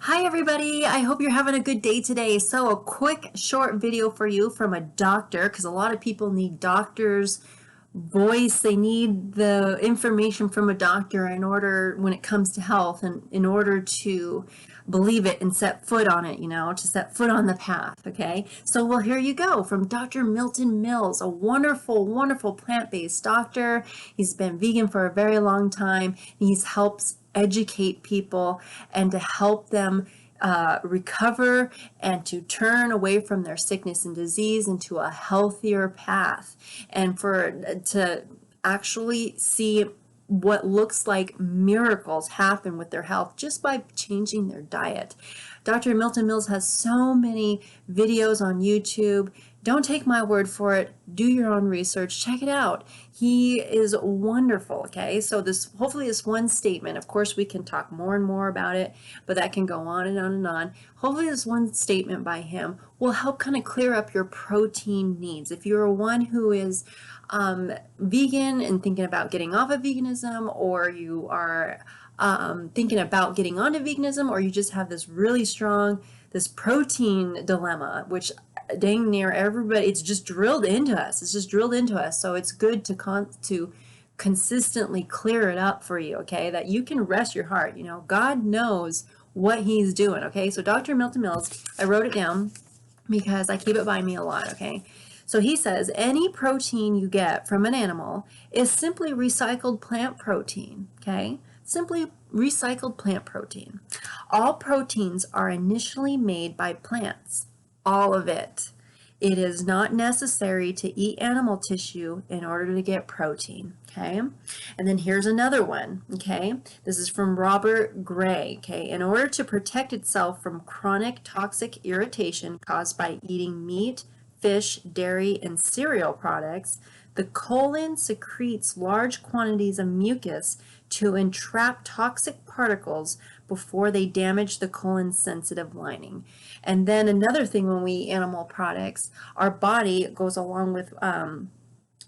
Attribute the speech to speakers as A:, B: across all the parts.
A: Hi everybody, I hope you're having a good day today. So a quick short video for you from a doctor, because a lot of people need doctors' voice. They need the information from a doctor in order, when it comes to health, and in order to believe it and set foot on it, to set foot on the path, okay? So, well, here you go from Dr. Milton Mills, a wonderful, wonderful plant-based doctor. He's been vegan for a very long time. He's helps educate people and to help them recover and to turn away from their sickness and disease into a healthier path, and to actually see what looks like miracles happen with their health just by changing their diet. Dr. Milton Mills has so many videos on YouTube. Don't take my word for it. Do your own research. Check it out. He is wonderful, okay? So hopefully this one statement, of course we can talk more and more about it, but that can go on and on and on. Hopefully this one statement by him will help kind of clear up your protein needs. If you're one who is vegan and thinking about getting off of veganism, or you are thinking about getting onto veganism, or you just have this really strong, this protein dilemma, which dang near everybody, it's just drilled into us. It's just drilled into us. So it's good to consistently clear it up for you, okay? That you can rest your heart. God knows what he's doing, okay? So Dr. Milton Mills, I wrote it down because I keep it by me a lot, okay? So he says, any protein you get from an animal is simply recycled plant protein, okay? Simply recycled plant protein. All proteins are initially made by plants. All of it. It is not necessary to eat animal tissue in order to get protein, okay? And then here's another one, okay? This is from Robert Gray, okay? In order to protect itself from chronic toxic irritation caused by eating meat, fish, dairy, and cereal products, the colon secretes large quantities of mucus to entrap toxic particles before they damage the colon's sensitive lining. And then another thing, when we eat animal products, our body goes along with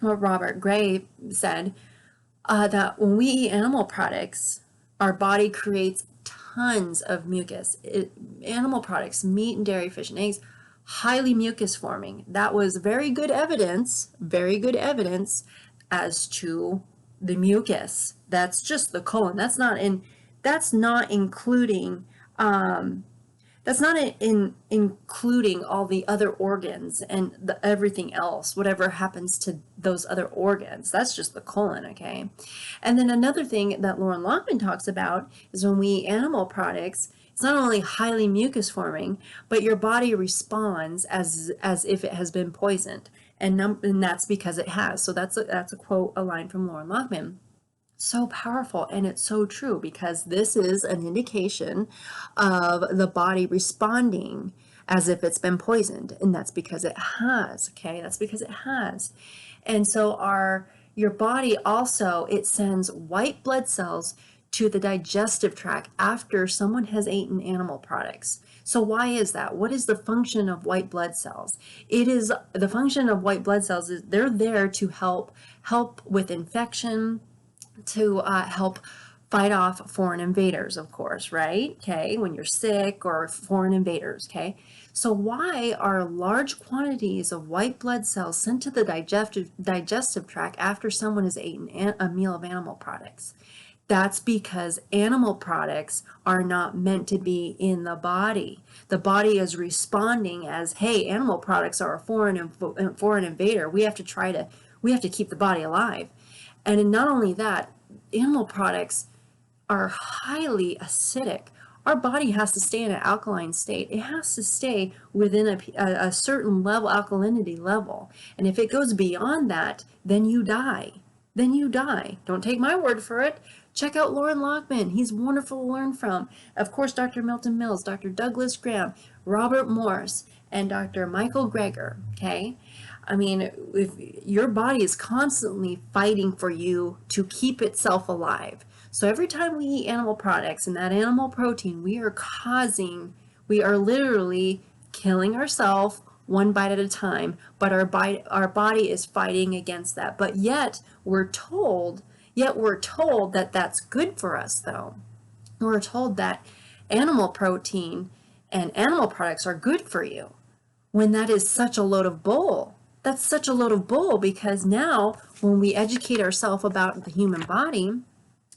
A: what Robert Gray said, that when we eat animal products, our body creates tons of mucus. Animal products, meat and dairy, fish and eggs, highly mucus forming. That was very good evidence as to the mucus. That's just the colon. That's not including including all the other organs and everything else, whatever happens to those other organs. That's just the colon, okay? And then another thing that Loren Lockman talks about is when we eat animal products, it's not only highly mucus forming, but your body responds as if it has been poisoned, and that's because it has. So that's a quote, a line from Loren Lockman. So powerful, and it's so true, because this is an indication of the body responding as if it's been poisoned, and that's because it has, okay? That's because it has. And so your body also, it sends white blood cells to the digestive tract after someone has eaten animal products. So why is that? What is the function of white blood cells? The function of white blood cells is they're there to help with infection, to help fight off foreign invaders, of course, right? Okay, when you're sick, or foreign invaders, okay? So why are large quantities of white blood cells sent to the digestive tract after someone has eaten a meal of animal products? That's because animal products are not meant to be in the body. The body is responding as, hey, animal products are a foreign invader. We have to keep the body alive. And not only that, animal products are highly acidic. Our body has to stay in an alkaline state. It has to stay within a certain level, alkalinity level. And if it goes beyond that, then you die. Don't take my word for it. Check out Loren Lockman. He's wonderful to learn from. Of course, Dr. Milton Mills, Dr. Douglas Graham, Robert Morse, and Dr. Michael Greger, okay? I mean, if your body is constantly fighting for you to keep itself alive. So every time we eat animal products and that animal protein, we are literally killing ourselves one bite at a time, but our body is fighting against that. But yet we're told that that's good for us, though. We're told that animal protein and animal products are good for you, when that is such a load of bull. That's such a load of bull, because now when we educate ourselves about the human body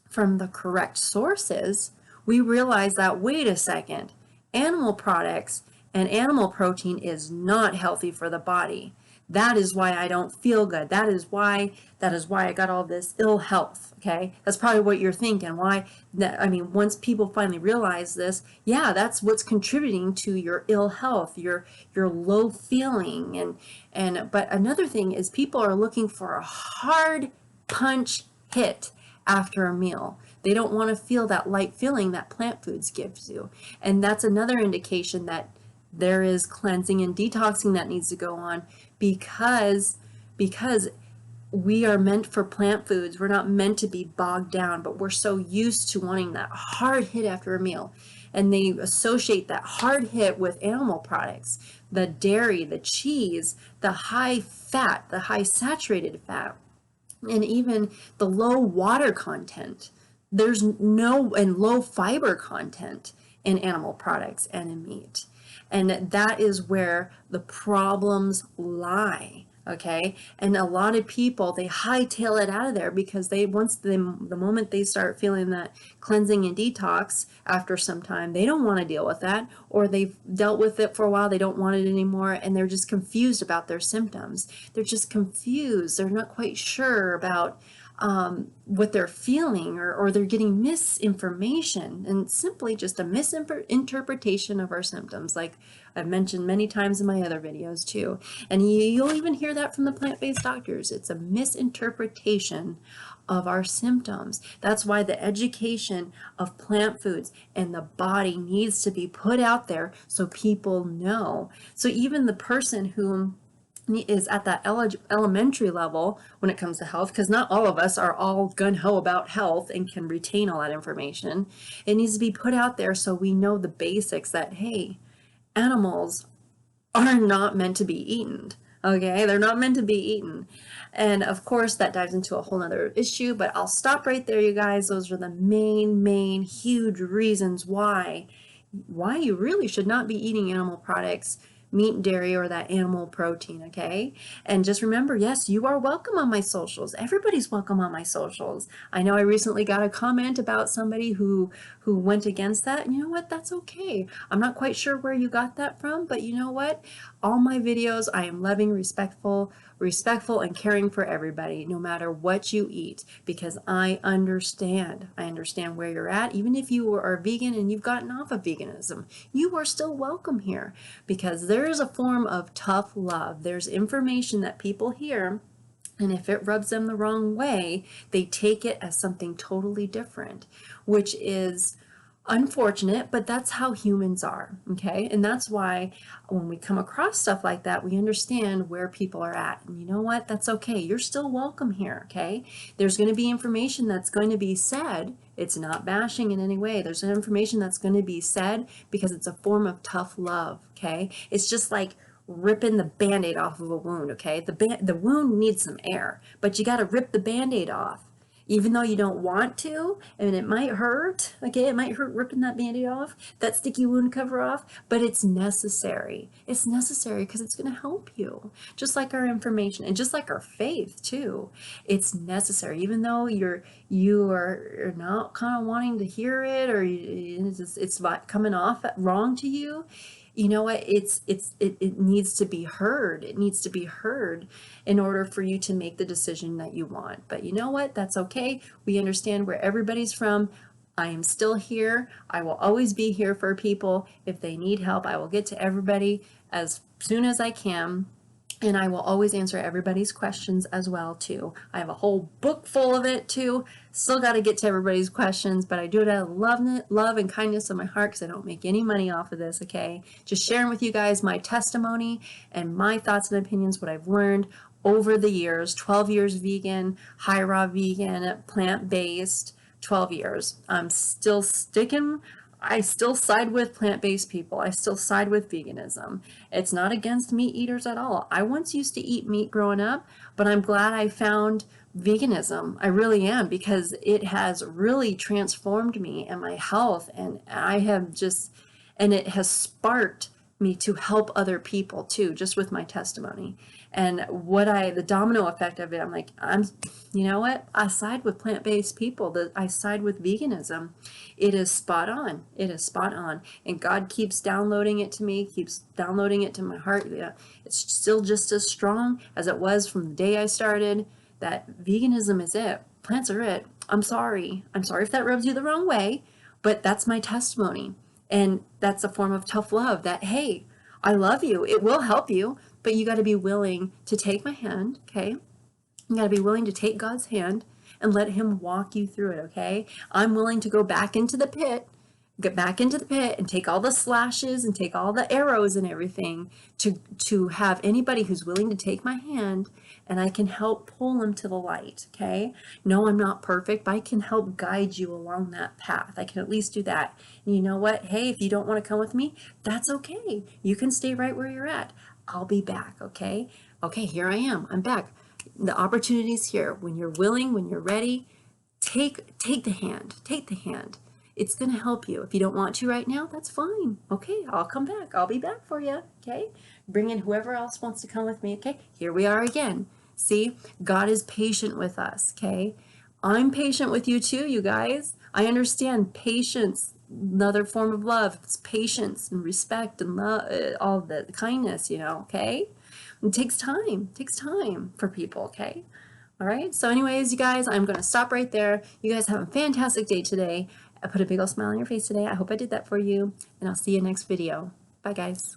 A: from the correct sources, we realize that, wait a second, animal products and animal protein is not healthy for the body. That is why I don't feel good. That is why I got all this ill health. Okay, that's probably what you're thinking. Why? I mean, once people finally realize this, yeah, that's what's contributing to your ill health, your low feeling, and but another thing is, people are looking for a hard punch hit after a meal. They don't want to feel that light feeling that plant foods gives you, and that's another indication that there is cleansing and detoxing that needs to go on, because we are meant for plant foods. We're not meant to be bogged down, but we're so used to wanting that hard hit after a meal. And they associate that hard hit with animal products, the dairy, the cheese, the high fat, the high saturated fat, and even the low water content. There's no, and low fiber content in animal products and in meat. And that is where the problems lie. Okay, and a lot of people, they hightail it out of there, because the moment they start feeling that cleansing and detox after some time, they don't want to deal with that, or they've dealt with it for a while, they don't want it anymore, and they're just confused about their symptoms. They're just confused. They're not quite sure about what they're feeling, or they're getting misinformation, and simply just a misinterpretation of our symptoms, like I've mentioned many times in my other videos too. And you'll even hear that from the plant-based doctors. It's a misinterpretation of our symptoms. That's why the education of plant foods and the body needs to be put out there so people know. So even the person who is at that elementary level when it comes to health, because not all of us are all gung-ho about health and can retain all that information. It needs to be put out there so we know the basics, that, hey, animals are not meant to be eaten. Okay, they're not meant to be eaten. And of course, that dives into a whole other issue, but I'll stop right there, you guys. Those are the main huge reasons why you really should not be eating animal products, meat, dairy, or that animal protein. Okay, and just remember, yes, you are welcome on my socials. Everybody's welcome on my socials. I know I recently got a comment about somebody who went against that, and you know what, that's okay. I'm not quite sure where you got that from, but you know what, all my videos, I am loving, respectful and caring for everybody, no matter what you eat, because I understand where you're at. Even if you are vegan and you've gotten off of veganism, you are still welcome here, because there is a form of tough love. There's information that people hear, and if it rubs them the wrong way, they take it as something totally different, which is unfortunate, but that's how humans are. Okay, and that's why when we come across stuff like that, we understand where people are at, and you know what, that's okay. You're still welcome here. Okay, there's going to be information that's going to be said. It's not bashing in any way. There's information that's going to be said because it's a form of tough love. Okay, it's just like ripping the band-aid off of a wound. Okay, the wound needs some air, but you got to rip the band-aid off, even though you don't want to, and it might hurt. Okay, it might hurt ripping that band-aid off, that sticky wound cover off, but it's necessary. It's necessary because it's going to help you, just like our information and just like our faith too. It's necessary, even though you are not kind of wanting to hear it, or it's coming off wrong to you. You know what, it needs to be heard. It needs to be heard in order for you to make the decision that you want. But you know what, that's okay. We understand where everybody's from. I am still here. I will always be here for people. If they need help, I will get to everybody as soon as I can. And I will always answer everybody's questions as well too. I have a whole book full of it too. Still got to get to everybody's questions, but I do it out of love and kindness of my heart, because I don't make any money off of this. Okay, just sharing with you guys my testimony and my thoughts and opinions, what I've learned over the years. 12 years vegan, high raw vegan, plant-based, 12 years. I'm still sticking. I still side with plant-based people. I still side with veganism. It's not against meat eaters at all. I once used to eat meat growing up, but I'm glad I found veganism. I really am, because it has really transformed me and my health, and I have just, and it has sparked me to help other people too, just with my testimony. And the domino effect of it, I'm like, you know what? I side with plant-based people. I side with veganism. It is spot on. It is spot on. And God keeps downloading it to me, keeps downloading it to my heart. Yeah, it's still just as strong as it was from the day I started, that veganism is it. Plants are it. I'm sorry. I'm sorry if that rubs you the wrong way, but that's my testimony. And that's a form of tough love, that, hey, I love you. It will help you, but you got to be willing to take my hand, okay? You got to be willing to take God's hand and let him walk you through it, okay? I'm willing to go back into the pit, get back into the pit and take all the slashes and take all the arrows and everything to have anybody who's willing to take my hand, and I can help pull them to the light, okay? No, I'm not perfect, but I can help guide you along that path. I can at least do that. And you know what? Hey, if you don't want to come with me, that's okay. You can stay right where you're at. I'll be back, okay? Okay, here I am. I'm back. The opportunity's here. When you're willing, when you're ready, take the hand. Take the hand. It's going to help you. If you don't want to right now, that's fine. Okay, I'll come back. I'll be back for you. Okay, bring in whoever else wants to come with me. Okay, here we are again. See, God is patient with us. Okay, I'm patient with you too, you guys. I understand patience, another form of love. It's patience and respect and love, all the kindness, you know, okay? It takes time for people, okay? All right, so anyways, you guys, I'm going to stop right there. You guys have a fantastic day today. I put a big old smile on your face today. I hope I did that for you, and I'll see you next video. Bye, guys.